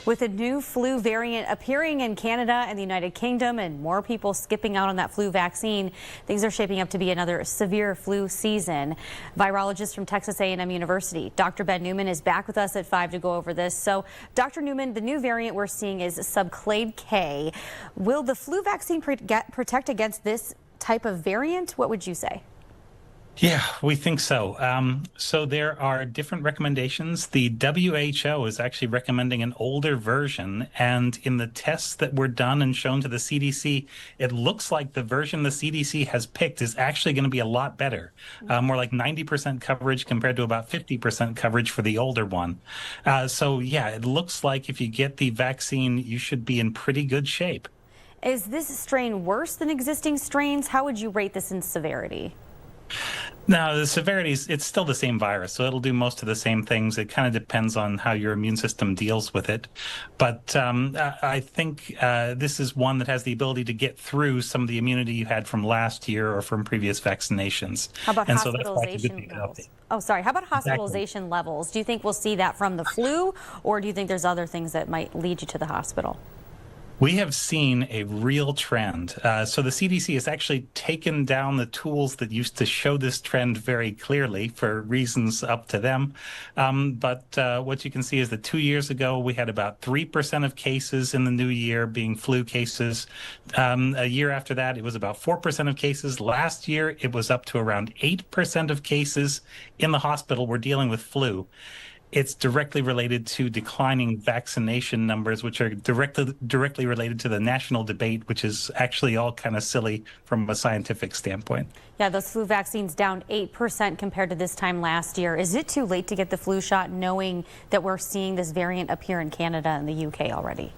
With a new flu variant appearing in Canada and the United Kingdom and more people skipping out on that flu vaccine, things are shaping up to be another severe flu season. Virologist from Texas A&M University, Dr. Ben Newman, is back with us at 5 to go over this. So, Dr. Newman, the new variant we're seeing is subclade K. Will the flu vaccine protect against this type of variant? What would you say? Yeah, we think so. So there are different recommendations. The WHO is actually recommending an older version, and in the tests that were done and shown to the CDC, it looks like the version the CDC has picked is actually going to be a lot better, more like 90% coverage compared to about 50% coverage for the older one. So yeah, it looks like if you get the vaccine, you should be in pretty good shape. Is this strain worse than existing strains? How would you rate this in severity? No, the severity is, it's still the same virus, so it'll do most of the same things. It kind of depends on how your immune system deals with it. But I think this is one that has the ability to get through some of the immunity you had from last year or from previous vaccinations. How about and hospitalization levels? Oh, sorry. How about hospitalization levels? Do you think we'll see that from the flu, or do you think there's other things that might lead you to the hospital? We have seen a real trend. So the CDC has actually taken down the tools that used to show this trend very clearly for reasons up to them. But what you can see is that 2 years ago, we had about 3% of cases in the new year being flu cases. A year after that, it was about 4% of cases. Last year, it was up to around 8% of cases in the hospital were dealing with flu. It's directly related to declining vaccination numbers, which are directly related to the national debate, which is actually all kind of silly from a scientific standpoint. Yeah, those flu vaccines down 8% compared to this time last year. Is it too late to get the flu shot, knowing that we're seeing this variant appear in Canada and the UK already?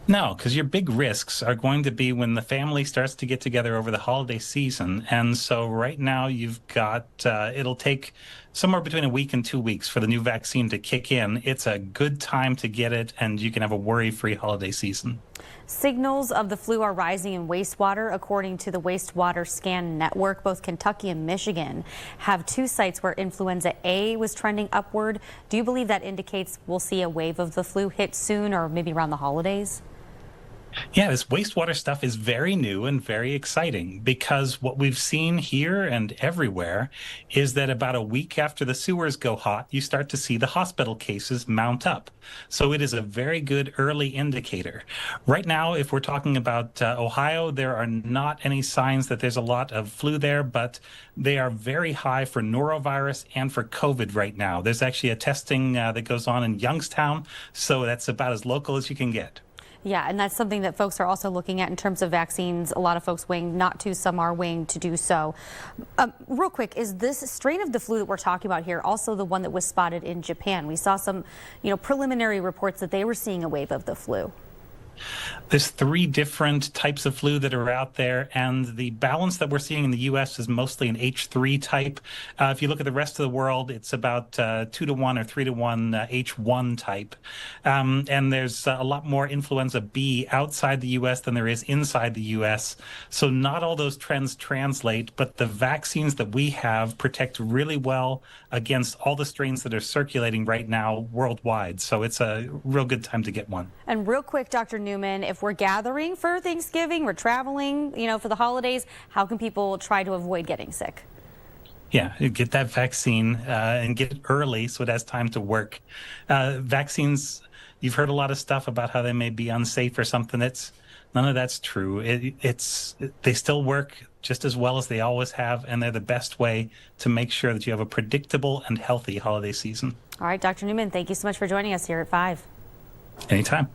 No, because your big risks are going to be when the family starts to get together over the holiday season. And so right now you've got, it'll take somewhere between a week and 2 weeks for the new vaccine to kick in. It's a good time to get it, and you can have a worry-free holiday season. Signals of the flu are rising in wastewater. According to the Wastewater Scan Network, both Kentucky and Michigan have 2 sites where influenza A was trending upward. Do you believe that indicates we'll see a wave of the flu hit soon, or maybe around the holidays? Yeah, this wastewater stuff is very new and very exciting, because what we've seen here and everywhere is that about a week after the sewers go hot, you start to see the hospital cases mount up. So it is a very good early indicator. Right now, if we're talking about Ohio, there are not any signs that there's a lot of flu there, but they are very high for norovirus and for COVID right now. There's actually a testing that goes on in Youngstown, so that's about as local as you can get. Yeah, and that's something that folks are also looking at in terms of vaccines. A lot of folks waiting not to, some are waiting to do so. Real quick, is this strain of the flu that we're talking about here also the one that was spotted in Japan? We saw some, preliminary reports that they were seeing a wave of the flu. There's 3 different types of flu that are out there, and the balance that we're seeing in the U.S. is mostly an H3 type. If you look at the rest of the world, it's about 2 to 1 or 3 to 1 H1 type. And there's a lot more influenza B outside the U.S. than there is inside the U.S. So not all those trends translate, but the vaccines that we have protect really well against all the strains that are circulating right now worldwide. So it's a real good time to get one. And real quick, Dr. Newman, if we're gathering for Thanksgiving, we're traveling, for the holidays, how can people try to avoid getting sick? Yeah, get that vaccine and get it early so it has time to work. Vaccines, you've heard a lot of stuff about how they may be unsafe or something. None of that's true. They still work just as well as they always have, and they're the best way to make sure that you have a predictable and healthy holiday season. All right, Dr. Newman, thank you so much for joining us here at 5. Anytime.